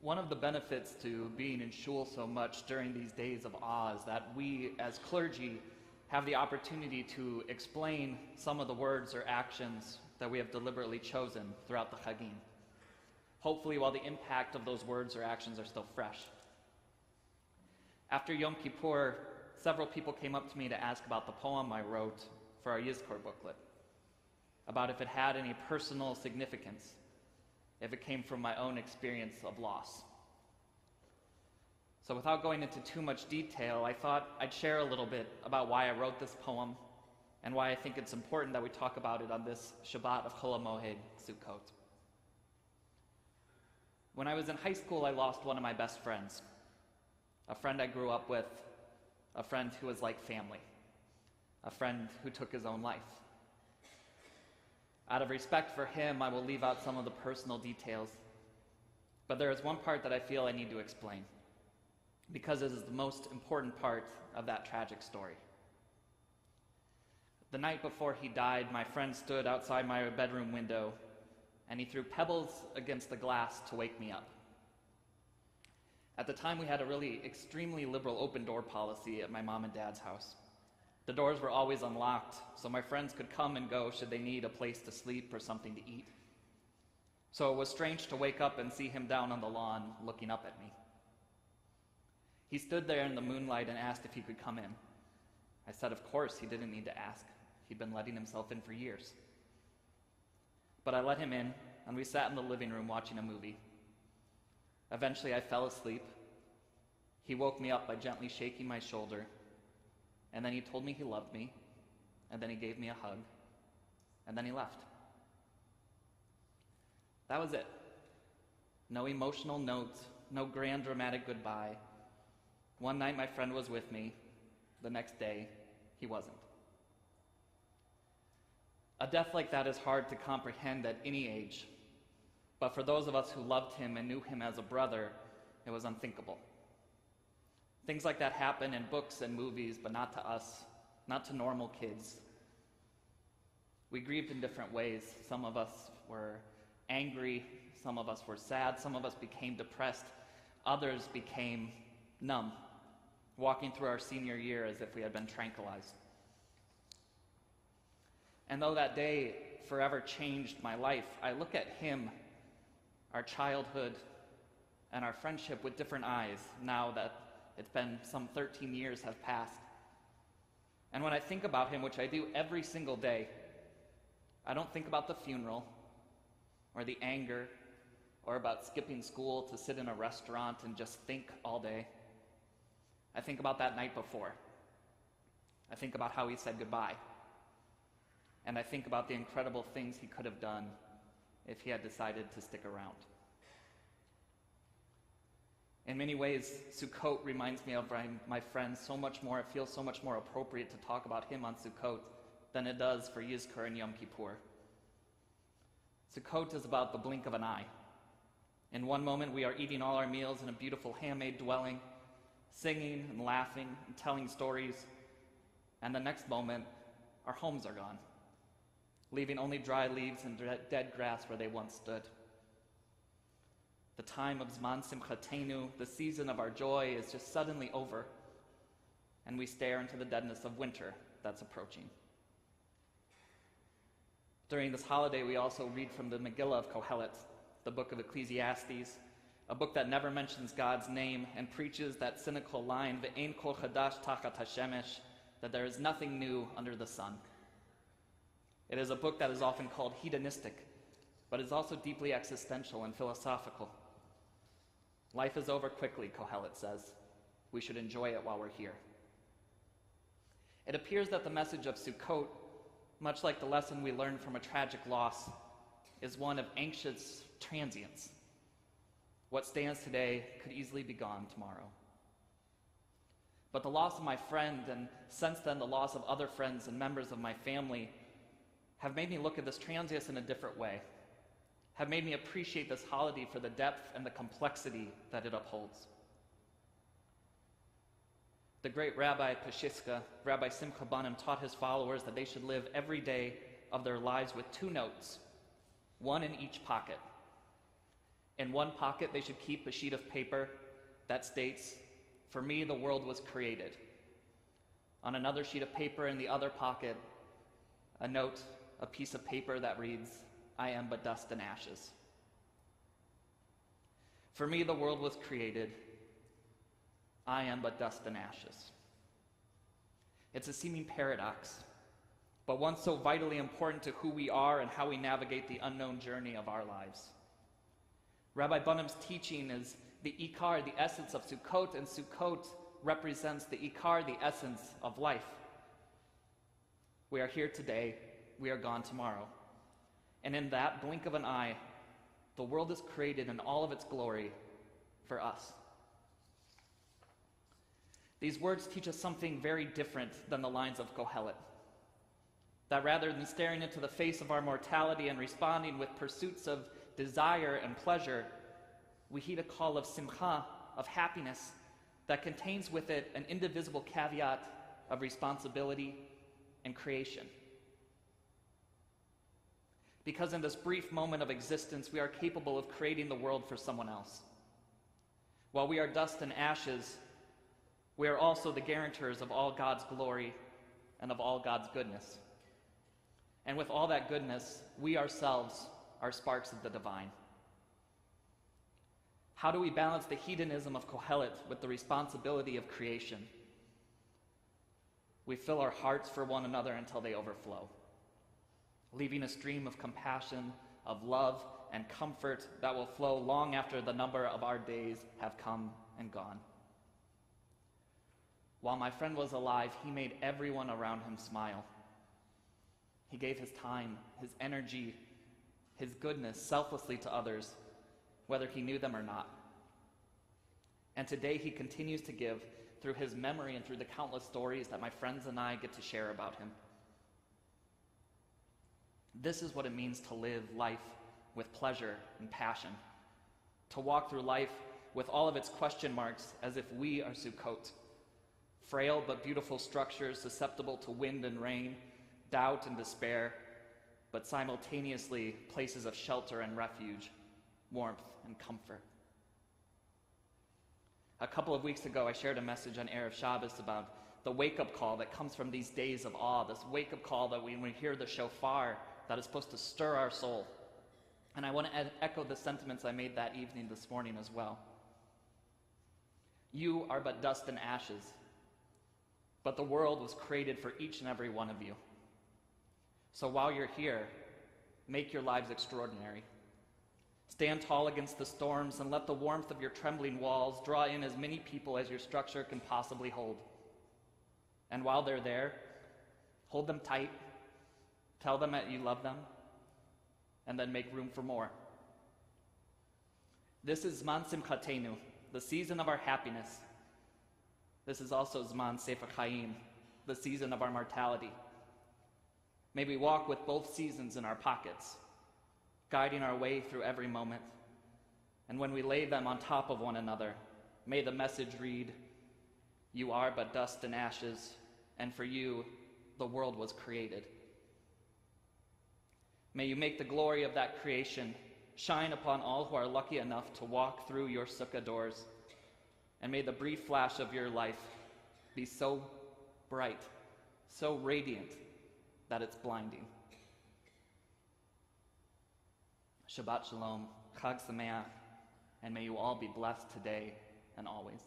One of the benefits to being in shul so much during these days of awe is that we, as clergy, have the opportunity to explain some of the words or actions that we have deliberately chosen throughout the Chagim, hopefully while the impact of those words or actions are still fresh. After Yom Kippur, several people came up to me to ask about the poem I wrote for our Yizkor booklet, about if it had any personal significance, if it came from my own experience of loss. So without going into too much detail, I thought I'd share a little bit about why I wrote this poem and why I think it's important that we talk about it on this Shabbat of Chol HaMoed, Sukkot. When I was in high school, I lost one of my best friends, a friend I grew up with, a friend who was like family, a friend who took his own life. Out of respect for him, I will leave out some of the personal details, but there is one part that I feel I need to explain, because it is the most important part of that tragic story. The night before he died, my friend stood outside my bedroom window, and he threw pebbles against the glass to wake me up. At the time, we had a really extremely liberal open-door policy at my mom and dad's house. The doors were always unlocked, so my friends could come and go should they need a place to sleep or something to eat. So it was strange to wake up and see him down on the lawn looking up at me. He stood there in the moonlight and asked if he could come in. I said, of course, he didn't need to ask. He'd been letting himself in for years. But I let him in, and we sat in the living room watching a movie. Eventually, I fell asleep. He woke me up by gently shaking my shoulder, and then he told me he loved me, and then he gave me a hug, and then he left. That was it. No emotional note, no grand dramatic goodbye. One night my friend was with me. The next day, he wasn't. A death like that is hard to comprehend at any age, but for those of us who loved him and knew him as a brother, it was unthinkable. Things like that happen in books and movies, but not to us, not to normal kids. We grieved in different ways. Some of us were angry, some of us were sad, some of us became depressed, others became numb, walking through our senior year as if we had been tranquilized. And though that day forever changed my life, I look at him, our childhood, and our friendship with different eyes now that it's been some 13 years have passed. And when I think about him, which I do every single day, I don't think about the funeral or the anger or about skipping school to sit in a restaurant and just think all day. I think about that night before. I think about how he said goodbye. And I think about the incredible things he could have done if he had decided to stick around. In many ways, Sukkot reminds me of my friend so much more. It feels so much more appropriate to talk about him on Sukkot than it does for Yizkor and Yom Kippur. Sukkot is about the blink of an eye. In one moment, we are eating all our meals in a beautiful handmade dwelling, singing and laughing and telling stories. And the next moment, our homes are gone, leaving only dry leaves and dead grass where they once stood. The time of Zman Simchatenu, the season of our joy, is just suddenly over, and we stare into the deadness of winter that's approaching. During this holiday, we also read from the Megillah of Kohelet, the book of Ecclesiastes, a book that never mentions God's name and preaches that cynical line, Ve'ein kol chadash tachat hashemesh, that there is nothing new under the sun. It is a book that is often called hedonistic, but is also deeply existential and philosophical. Life is over quickly, Kohelet says. We should enjoy it while we're here. It appears that the message of Sukkot, much like the lesson we learned from a tragic loss, is one of anxious transience. What stands today could easily be gone tomorrow. But the loss of my friend, and since then the loss of other friends and members of my family, have made me look at this transience in a different way, have made me appreciate this holiday for the depth and the complexity that it upholds. The great Rabbi Peshiska, Rabbi Simcha Banim, taught his followers that they should live every day of their lives with two notes, one in each pocket. In one pocket, they should keep a sheet of paper that states, "For me, the world was created." On another sheet of paper in the other pocket, a note, a piece of paper that reads, "I am but dust and ashes." For me, the world was created. I am but dust and ashes. It's a seeming paradox, but one so vitally important to who we are and how we navigate the unknown journey of our lives. Rabbi Bunham's teaching is the ikar, the essence of Sukkot, and Sukkot represents the ikar, the essence of life. We are here today, we are gone tomorrow. And in that blink of an eye, the world is created in all of its glory for us. These words teach us something very different than the lines of Kohelet. That rather than staring into the face of our mortality and responding with pursuits of desire and pleasure, we heed a call of simcha, of happiness, that contains with it an indivisible caveat of responsibility and creation. Because in this brief moment of existence, we are capable of creating the world for someone else. While we are dust and ashes, we are also the guarantors of all God's glory and of all God's goodness. And with all that goodness, we ourselves are sparks of the divine. How do we balance the hedonism of Kohelet with the responsibility of creation? We fill our hearts for one another until they overflow, leaving a stream of compassion, of love, and comfort that will flow long after the number of our days have come and gone. While my friend was alive, he made everyone around him smile. He gave his time, his energy, his goodness selflessly to others, whether he knew them or not. And today he continues to give through his memory and through the countless stories that my friends and I get to share about him. This is what it means to live life with pleasure and passion, to walk through life with all of its question marks as if we are Sukkot, frail but beautiful structures susceptible to wind and rain, doubt and despair, but simultaneously places of shelter and refuge, warmth and comfort. A couple of weeks ago, I shared a message on Erev Shabbos about the wake-up call that comes from these days of awe, this wake-up call that when we hear the shofar, that is supposed to stir our soul. And I want to echo the sentiments I made that evening this morning as well. You are but dust and ashes, but the world was created for each and every one of you. So while you're here, make your lives extraordinary. Stand tall against the storms and let the warmth of your trembling walls draw in as many people as your structure can possibly hold. And while they're there, hold them tight, tell them that you love them, and then make room for more. This is Zman Simchatenu, the season of our happiness. This is also Zman Sefer Chaim, the season of our mortality. May we walk with both seasons in our pockets, guiding our way through every moment. And when we lay them on top of one another, may the message read, "You are but dust and ashes, and for you the world was created." May you make the glory of that creation shine upon all who are lucky enough to walk through your sukkah doors, and may the brief flash of your life be so bright, so radiant, that it's blinding. Shabbat Shalom, Chag Sameach, and may you all be blessed today and always.